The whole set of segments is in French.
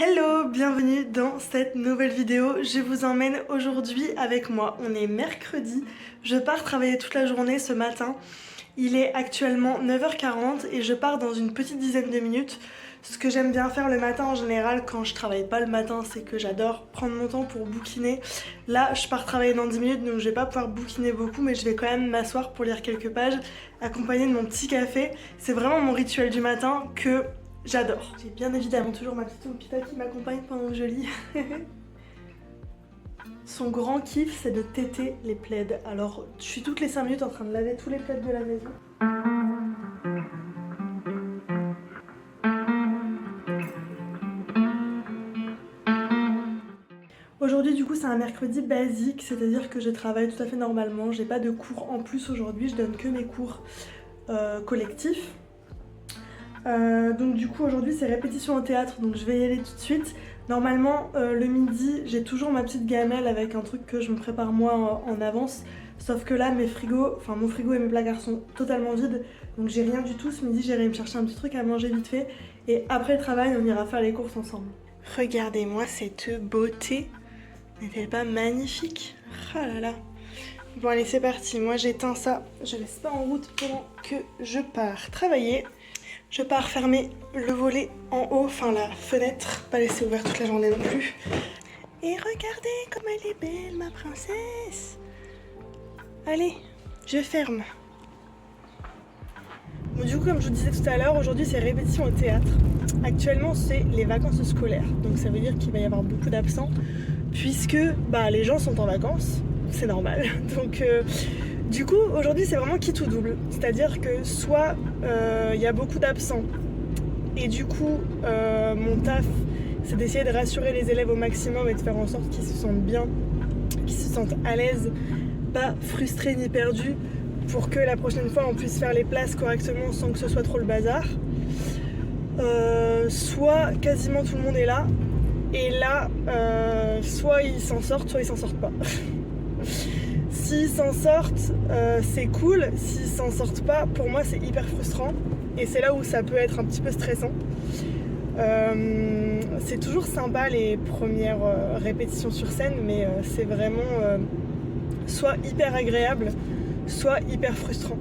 Hello, bienvenue dans cette nouvelle vidéo. Je vous emmène aujourd'hui avec moi. On est mercredi, je pars travailler toute la journée ce matin. Il est actuellement 9h40 et je pars dans une petite dizaine de minutes. Ce que j'aime bien faire le matin en général quand je travaille pas le matin, c'est que j'adore prendre mon temps pour bouquiner. Là, je pars travailler dans 10 minutes donc je vais pas pouvoir bouquiner beaucoup, mais je vais quand même m'asseoir pour lire quelques pages accompagnée de mon petit café. C'est vraiment mon rituel du matin que j'adore. J'ai bien évidemment toujours ma petite Oupita qui m'accompagne pendant que je lis. Son grand kiff, c'est de téter les plaids. Alors, je suis toutes les 5 minutes en train de laver tous les plaids de la maison. Aujourd'hui, du coup, c'est un mercredi basique, c'est-à-dire que je travaille tout à fait normalement. J'ai pas de cours en plus aujourd'hui, je donne que mes cours collectifs. Donc du coup aujourd'hui c'est répétition au théâtre, donc je vais y aller tout de suite. Normalement le midi j'ai toujours ma petite gamelle avec un truc que je me prépare moi en avance. Sauf que là mon frigo et mes placards sont totalement vides. Donc j'ai rien du tout, ce midi j'irai me chercher un petit truc à manger vite fait. Et après le travail on ira faire les courses ensemble. Regardez-moi cette beauté, n'est-elle pas magnifique? Oh là là. Bon allez c'est parti, moi j'éteins ça, je laisse pas en route pendant que je pars travailler. Je pars fermer le volet en haut, enfin la fenêtre, pas laisser ouvert toute la journée non plus. Et regardez comme elle est belle ma princesse. Allez, je ferme. Bon, du coup comme je vous disais tout à l'heure, aujourd'hui c'est répétition au théâtre. Actuellement c'est les vacances scolaires, donc ça veut dire qu'il va y avoir beaucoup d'absents puisque les gens sont en vacances, c'est normal. Donc du coup, aujourd'hui, c'est vraiment quitte ou double. C'est-à-dire que soit il y a beaucoup d'absents et du coup, mon taf, c'est d'essayer de rassurer les élèves au maximum et de faire en sorte qu'ils se sentent bien, qu'ils se sentent à l'aise, pas frustrés ni perdus, pour que la prochaine fois, on puisse faire les places correctement sans que ce soit trop le bazar. Soit quasiment tout le monde est là, et là, soit ils s'en sortent, soit ils s'en sortent pas. S'ils s'en sortent, c'est cool. S'ils s'en sortent pas, pour moi c'est hyper frustrant. Et c'est là où ça peut être un petit peu stressant. C'est toujours sympa les premières répétitions sur scène, mais c'est vraiment soit hyper agréable, soit hyper frustrant.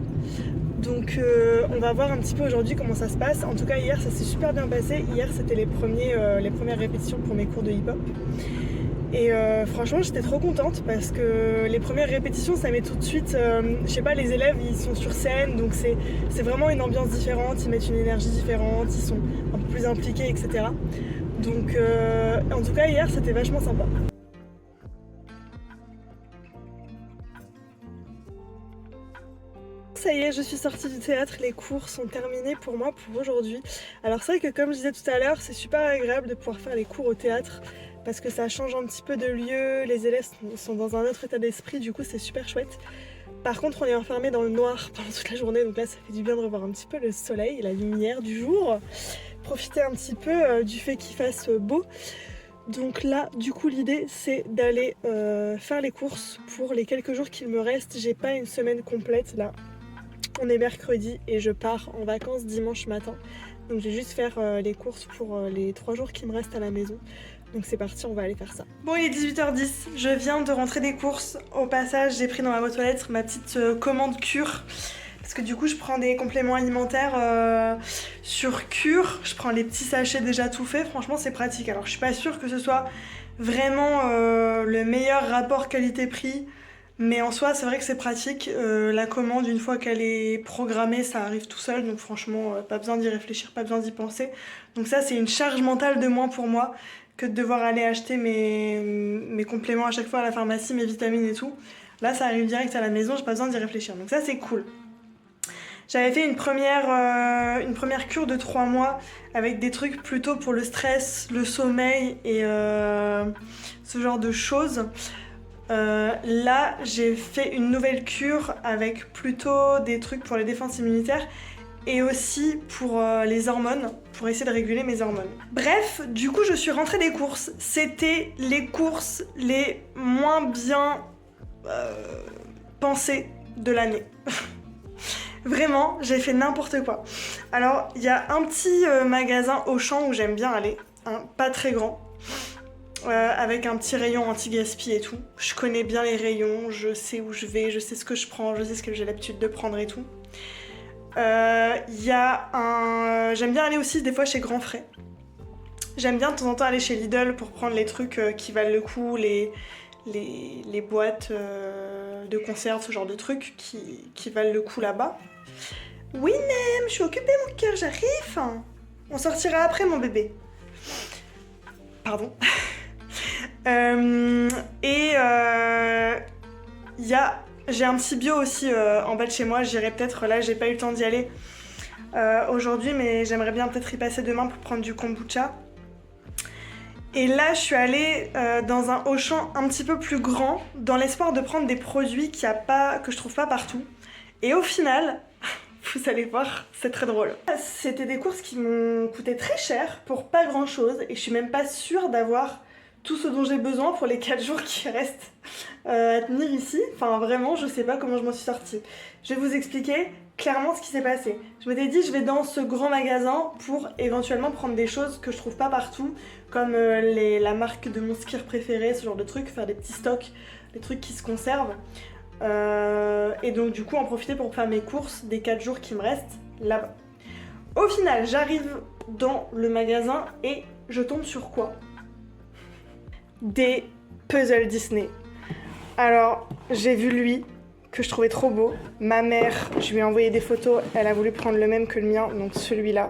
Donc on va voir un petit peu aujourd'hui comment ça se passe. En tout cas hier ça s'est super bien passé. Hier c'était les premières répétitions pour mes cours de hip-hop. Et franchement j'étais trop contente parce que les premières répétitions ça met tout de suite, je sais pas, les élèves ils sont sur scène donc c'est vraiment une ambiance différente, ils mettent une énergie différente, ils sont un peu plus impliqués etc. Donc en tout cas hier c'était vachement sympa. Ça y est, je suis sortie du théâtre, les cours sont terminés pour moi pour aujourd'hui. Alors c'est vrai que comme je disais tout à l'heure, c'est super agréable de pouvoir faire les cours au théâtre parce que ça change un petit peu de lieu, les élèves sont dans un autre état d'esprit, du coup c'est super chouette. Par contre on est enfermé dans le noir pendant toute la journée, donc là ça fait du bien de revoir un petit peu le soleil, la lumière du jour, profiter un petit peu du fait qu'il fasse beau. Donc là du coup l'idée c'est d'aller faire les courses pour les quelques jours qu'il me reste. J'ai pas une semaine complète là. On est mercredi et je pars en vacances dimanche matin. Donc je vais juste faire les courses pour les 3 jours qui me restent à la maison. Donc c'est parti, on va aller faire ça. Bon, il est 18h10, je viens de rentrer des courses. Au passage, j'ai pris dans ma boîte aux lettres ma petite commande Cure. Parce que du coup, je prends des compléments alimentaires sur Cure. Je prends les petits sachets déjà tout faits. Franchement, c'est pratique. Alors je suis pas sûre que ce soit vraiment le meilleur rapport qualité-prix. Mais en soi, c'est vrai que c'est pratique. La commande, une fois qu'elle est programmée, ça arrive tout seul. Donc franchement, pas besoin d'y réfléchir, pas besoin d'y penser. Donc ça, c'est une charge mentale de moins pour moi que de devoir aller acheter mes compléments à chaque fois à la pharmacie, mes vitamines et tout. Là, ça arrive direct à la maison, j'ai pas besoin d'y réfléchir. Donc ça, c'est cool. J'avais fait une première cure de 3 mois avec des trucs plutôt pour le stress, le sommeil et ce genre de choses. Là j'ai fait une nouvelle cure avec plutôt des trucs pour les défenses immunitaires et aussi pour les hormones, pour essayer de réguler mes hormones. Bref, du coup je suis rentrée des courses. C'était les courses les moins bien pensées de l'année. Vraiment, j'ai fait n'importe quoi. Alors, il y a un petit magasin Auchan où j'aime bien aller. un pas très grand. Avec un petit rayon anti-gaspi et tout. Je connais bien les rayons, je sais où je vais, je sais ce que je prends, je sais ce que j'ai l'habitude de prendre et tout. J'aime bien aller aussi des fois chez Grand Frais. J'aime bien de temps en temps aller chez Lidl pour prendre les trucs qui valent le coup, les boîtes de conserve, ce genre de trucs qui valent le coup là-bas. Oui, Nem, je suis occupée mon cœur, j'arrive. On sortira après mon bébé. Pardon. J'ai un petit bio aussi en bas de chez moi, j'irai peut-être, là j'ai pas eu le temps d'y aller aujourd'hui, mais j'aimerais bien peut-être y passer demain pour prendre du kombucha. Et là je suis allée dans un Auchan un petit peu plus grand, dans l'espoir de prendre des produits que je trouve pas partout. Et au final, vous allez voir, c'est très drôle. C'était des courses qui m'ont coûté très cher pour pas grand chose, et je suis même pas sûre d'avoir tout ce dont j'ai besoin pour les 4 jours qui restent à tenir ici. Enfin vraiment, je sais pas comment je m'en suis sortie. Je vais vous expliquer clairement ce qui s'est passé. Je m'étais dit je vais dans ce grand magasin pour éventuellement prendre des choses que je trouve pas partout, comme la marque de mon skier préféré, ce genre de trucs, faire des petits stocks, des trucs qui se conservent. Et donc du coup en profiter pour faire mes courses des 4 jours qui me restent là-bas. Au final, j'arrive dans le magasin et je tombe sur quoi ? Des puzzles Disney. Alors, j'ai vu lui, que je trouvais trop beau. Ma mère, je lui ai envoyé des photos, elle a voulu prendre le même que le mien, donc celui-là.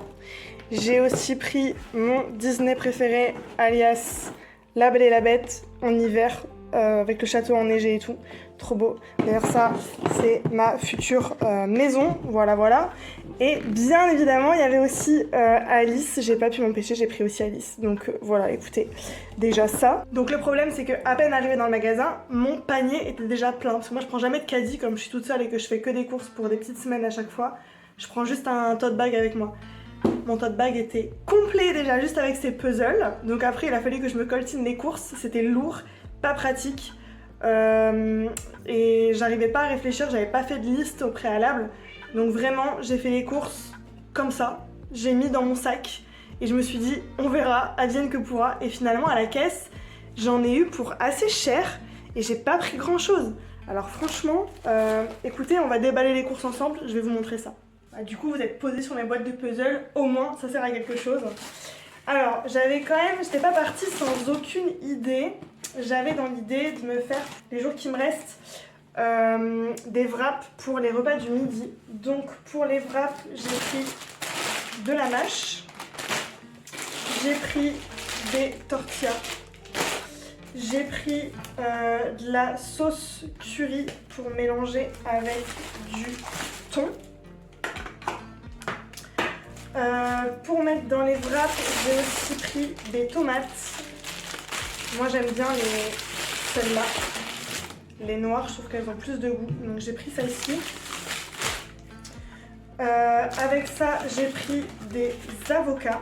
J'ai aussi pris mon Disney préféré, alias La Belle et la Bête, en hiver, avec le château enneigé et tout. Trop beau. D'ailleurs ça, c'est ma future maison, voilà. Et bien évidemment, il y avait aussi Alice, j'ai pas pu m'empêcher, j'ai pris aussi Alice. Donc voilà, écoutez, déjà ça. Donc le problème, c'est que à peine arrivé dans le magasin, mon panier était déjà plein. Parce que moi, je prends jamais de caddie, comme je suis toute seule et que je fais que des courses pour des petites semaines à chaque fois. Je prends juste un tote bag avec moi. Mon tote bag était complet déjà, juste avec ces puzzles. Donc après, il a fallu que je me coltine les courses, c'était lourd, pas pratique. Et j'arrivais pas à réfléchir, j'avais pas fait de liste au préalable, donc vraiment j'ai fait les courses comme ça, j'ai mis dans mon sac et je me suis dit on verra, advienne que pourra. Et finalement à la caisse j'en ai eu pour assez cher et j'ai pas pris grand chose. Alors franchement écoutez, on va déballer les courses ensemble, je vais vous montrer ça. Du coup vous êtes posé sur mes boîtes de puzzle, au moins ça sert à quelque chose. Alors j'étais pas partie sans aucune idée. J'avais dans l'idée de me faire, les jours qui me restent, des wraps pour les repas du midi. Donc pour les wraps, j'ai pris de la mâche, j'ai pris des tortillas, j'ai pris de la sauce curry pour mélanger avec du thon. Pour mettre dans les wraps, j'ai aussi pris des tomates. Moi j'aime bien celles-là, les noires, je trouve qu'elles ont plus de goût, donc j'ai pris celle-ci. Avec ça, j'ai pris des avocats.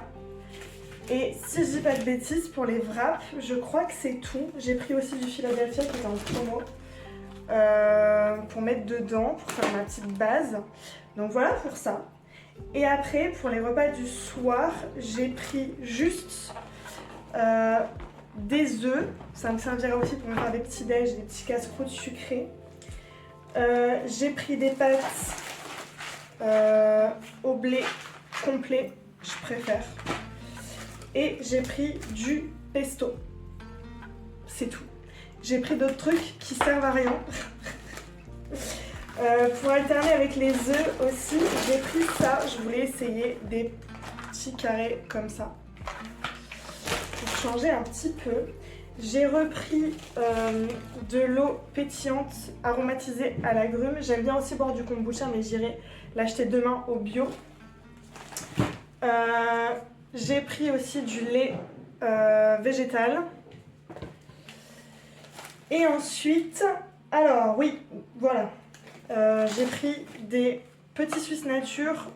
Et si je dis pas de bêtises, pour les wraps, je crois que c'est tout. J'ai pris aussi du Philadelphia qui est en promo pour mettre dedans, pour faire ma petite base. Donc voilà pour ça. Et après, pour les repas du soir, j'ai pris juste des œufs. Ça me servira aussi pour me faire des petits déj, des petits casse-croûtes sucrés. J'ai pris des pâtes au blé complet, je préfère. Et j'ai pris du pesto. C'est tout. J'ai pris d'autres trucs qui servent à rien. Pour alterner avec les œufs aussi, j'ai pris ça. Je voulais essayer des petits carrés comme ça. Pour changer un petit peu. J'ai repris de l'eau pétillante aromatisée à l'agrumes. J'aime bien aussi boire du kombucha, mais j'irai l'acheter demain au bio. J'ai pris aussi du lait végétal. Et ensuite, alors oui, voilà. J'ai pris des petits Suisses nature.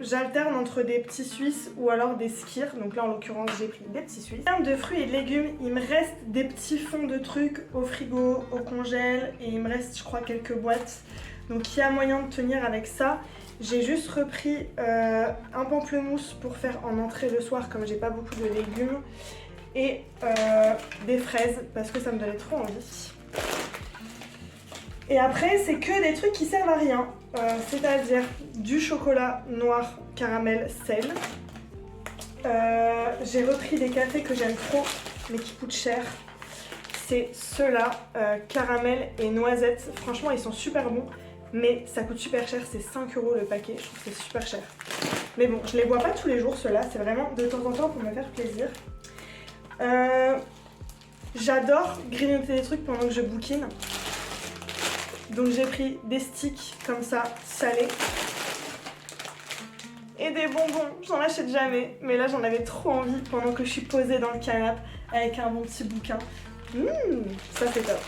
J'alterne entre des petits Suisses ou alors des skirs. Donc là en l'occurrence j'ai pris des petits Suisses. En termes de fruits et de légumes, il me reste des petits fonds de trucs au frigo, au congèle. Et il me reste je crois quelques boîtes. Donc il y a moyen de tenir avec ça. J'ai juste repris un pamplemousse pour faire en entrée le soir comme j'ai pas beaucoup de légumes. Et des fraises parce que ça me donnait trop envie. Et après, c'est que des trucs qui servent à rien. C'est-à-dire du chocolat noir, caramel, sel. J'ai repris des cafés que j'aime trop, mais qui coûtent cher. C'est ceux-là, caramel et noisette. Franchement, ils sont super bons, mais ça coûte super cher. C'est 5 € le paquet, je trouve que c'est super cher. Mais bon, je les bois pas tous les jours, ceux-là. C'est vraiment de temps en temps pour me faire plaisir. J'adore grignoter des trucs pendant que je bouquine. Donc j'ai pris des sticks comme ça, salés. Et des bonbons, j'en achète jamais. Mais là j'en avais trop envie pendant que je suis posée dans le canapé avec un bon petit bouquin. Ça c'est top.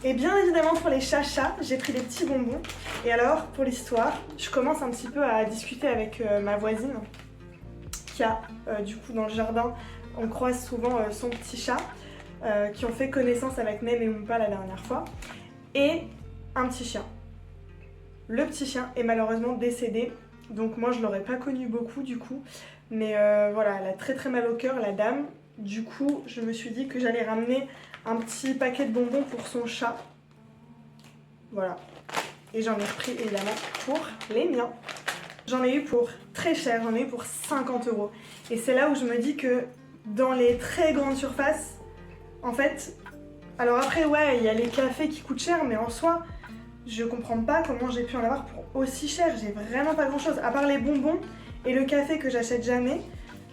Et bien évidemment pour les chachas, j'ai pris des petits bonbons. Et alors pour l'histoire, je commence un petit peu à discuter avec ma voisine qui a du coup dans le jardin, on croise souvent son petit chat. Qui ont fait connaissance avec Nem et Oompa la dernière fois, et un petit chien. Le petit chien est malheureusement décédé, donc moi je l'aurais pas connu beaucoup du coup, mais voilà, elle a très très mal au cœur la dame. Du coup je me suis dit que j'allais ramener un petit paquet de bonbons pour son chat. Voilà, et j'en ai repris évidemment pour les miens. J'en ai eu pour très cher, j'en ai eu pour 50 €. Et c'est là où je me dis que dans les très grandes surfaces, en fait, alors après ouais, il y a les cafés qui coûtent cher, mais en soi, je comprends pas comment j'ai pu en avoir pour aussi cher. J'ai vraiment pas grand chose, à part les bonbons et le café que j'achète jamais.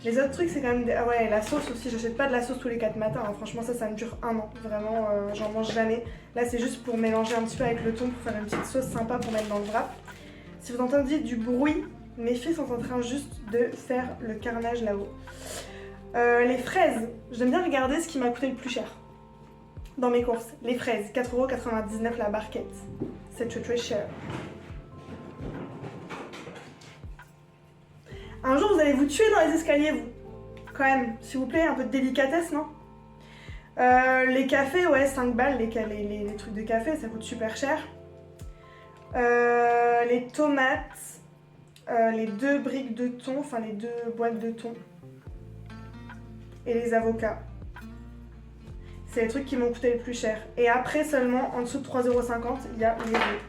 Les autres trucs c'est quand même ah ouais, la sauce aussi, j'achète pas de la sauce tous les 4 matins, hein. Franchement ça me dure 1 an, vraiment j'en mange jamais. Là c'est juste pour mélanger un petit peu avec le thon, pour faire une petite sauce sympa pour mettre dans le wrap. Si vous entendez du bruit, mes filles sont en train juste de faire le carnage là-haut. Les fraises, j'aime bien regarder ce qui m'a coûté le plus cher dans mes courses. Les fraises, 4,99 € la barquette. C'est très cher. Un jour vous allez vous tuer dans les escaliers, vous. Quand même, s'il vous plaît, un peu de délicatesse, non? Les cafés, ouais, 5 balles, les trucs de café, ça coûte super cher. Les tomates, les 2 briques de thon, enfin les 2 boîtes de thon. Et les avocats. C'est les trucs qui m'ont coûté le plus cher. Et après seulement, en dessous de 3,50 €, il y a les œufs.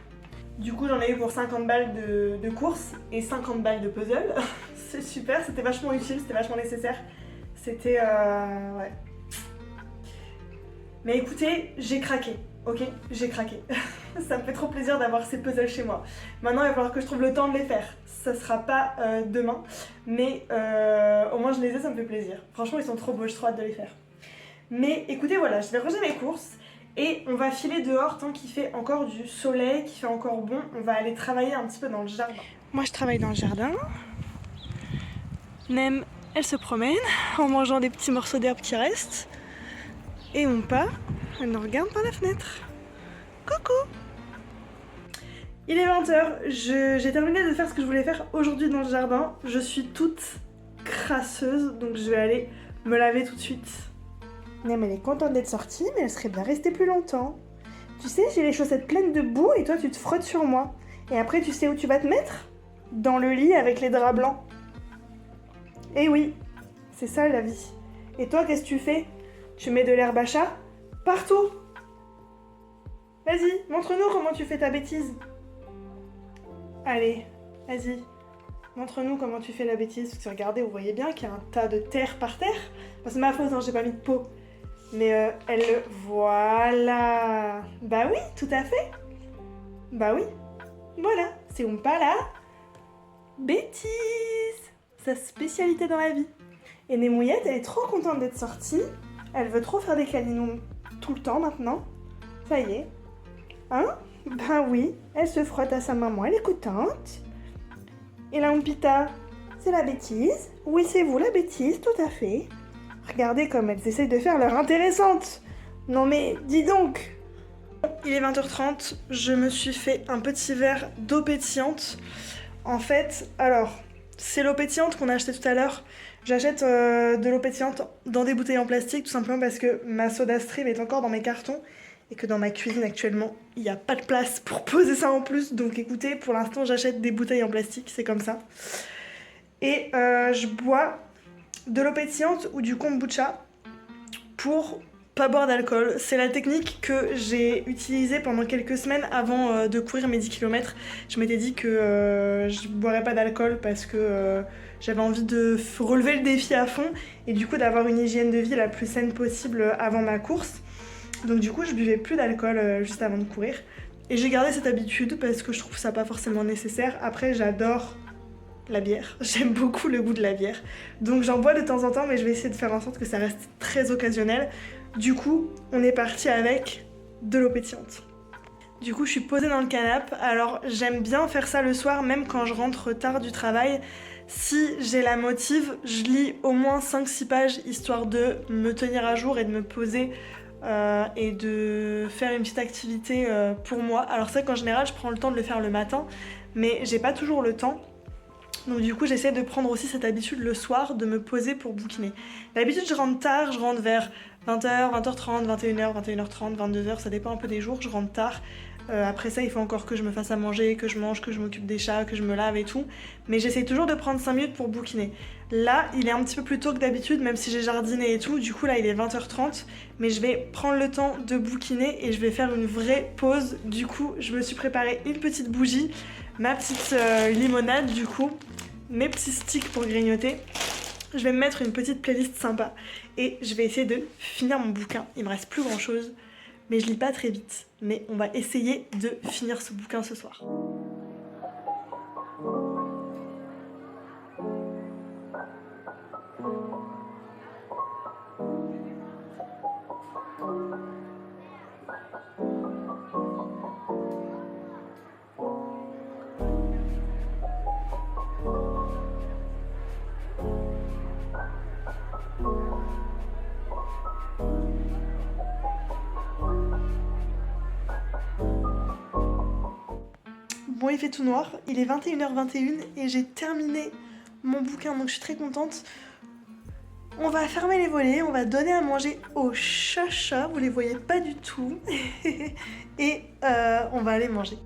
Du coup, j'en ai eu pour 50 balles de course et 50 balles de puzzle. C'est super, c'était vachement utile, c'était vachement nécessaire. C'était... ouais. Mais écoutez, j'ai craqué, ok? J'ai craqué. Ça me fait trop plaisir d'avoir ces puzzles chez moi. Maintenant, il va falloir que je trouve le temps de les faire. Ça sera pas demain, mais au moins je les ai, ça me fait plaisir. Franchement, ils sont trop beaux, j'ai trop hâte de les faire. Mais écoutez, voilà, je vais ranger mes courses et on va filer dehors tant qu'il fait encore du soleil, qu'il fait encore bon. On va aller travailler un petit peu dans le jardin. Moi, je travaille dans le jardin. Nem, elle se promène en mangeant des petits morceaux d'herbe qui restent. Et Oompa, elle nous regarde par la fenêtre. Coucou! Il est 20 h, j'ai terminé de faire ce que je voulais faire aujourd'hui dans le jardin. Je suis toute crasseuse, donc je vais aller me laver tout de suite. Nem, elle est contente d'être sortie, mais elle serait bien restée plus longtemps. Tu sais, j'ai les chaussettes pleines de boue et toi tu te frottes sur moi. Et après, tu sais où tu vas te mettre? Dans le lit avec les draps blancs. Eh oui, c'est ça la vie. Et toi, qu'est-ce que tu fais? Tu mets de l'herbe à chat partout. Vas-y, montre-nous comment tu fais ta bêtise. Allez, vas-y. Montre-nous comment tu fais la bêtise. Parce que regardez, vous voyez bien qu'il y a un tas de terre par terre. Enfin, c'est ma faute, hein, j'ai pas mis de pot. Mais elle le... Voilà. Bah oui, tout à fait. Bah oui. Voilà, c'est Oompa la bêtise. Sa spécialité dans la vie. Et Nemouillette, elle est trop contente d'être sortie. Elle veut trop faire des câlinous tout le temps maintenant. Ça y est. Hein? Ben oui, elle se frotte à sa maman, elle est contente. Et la Oompita, c'est la bêtise. Oui, c'est vous la bêtise, tout à fait. Regardez comme elles essayent de faire leur intéressante. Non mais, dis donc. Il est 20 h 30, je me suis fait un petit verre d'eau pétillante. En fait, alors, c'est l'eau pétillante qu'on a acheté tout à l'heure. J'achète de l'eau pétillante dans des bouteilles en plastique, tout simplement parce que ma SodaStream est encore dans mes cartons et que dans ma cuisine actuellement, il n'y a pas de place pour poser ça en plus. Donc écoutez, pour l'instant, j'achète des bouteilles en plastique, c'est comme ça. Et je bois de l'eau pétillante ou du kombucha pour pas boire d'alcool. C'est la technique que j'ai utilisée pendant quelques semaines avant de courir mes 10 km. Je m'étais dit que je boirais pas d'alcool parce que j'avais envie de relever le défi à fond et du coup d'avoir une hygiène de vie la plus saine possible avant ma course. Donc du coup je buvais plus d'alcool juste avant de courir. Et j'ai gardé cette habitude parce que je trouve ça pas forcément nécessaire. Après j'adore la bière, j'aime beaucoup le goût de la bière. Donc j'en bois de temps en temps mais je vais essayer de faire en sorte que ça reste très occasionnel. Du coup on est parti avec de l'eau pétillante. Du coup je suis posée dans le canapé. Alors j'aime bien faire ça le soir même quand je rentre tard du travail. Si j'ai la motive, je lis au moins 5-6 pages histoire de me tenir à jour et de me poser et de faire une petite activité pour moi. Alors c'est vrai qu'en général je prends le temps de le faire le matin mais j'ai pas toujours le temps. Donc du coup j'essaie de prendre aussi cette habitude le soir de me poser pour bouquiner. D'habitude je rentre tard, je rentre vers 20h, 20h30, 21h, 21h30, 22h, ça dépend un peu des jours, je rentre tard. Après ça il faut encore que je me fasse à manger, que je mange, que je m'occupe des chats, que je me lave et tout. Mais j'essaie toujours de prendre 5 minutes pour bouquiner. Là il est un petit peu plus tôt que d'habitude même si j'ai jardiné et tout. Du coup là il est 20h30 mais je vais prendre le temps de bouquiner et je vais faire une vraie pause. Du coup je me suis préparé une petite bougie, ma petite limonade du coup, mes petits sticks pour grignoter. Je vais me mettre une petite playlist sympa et je vais essayer de finir mon bouquin. Il me reste plus grand chose, mais je lis pas très vite. Mais on va essayer de finir ce bouquin ce soir. Bon, il fait tout noir, il est 21h21 et j'ai terminé mon bouquin, donc je suis très contente. On va fermer les volets, on va donner à manger aux chats, vous les voyez pas du tout, et on va aller manger.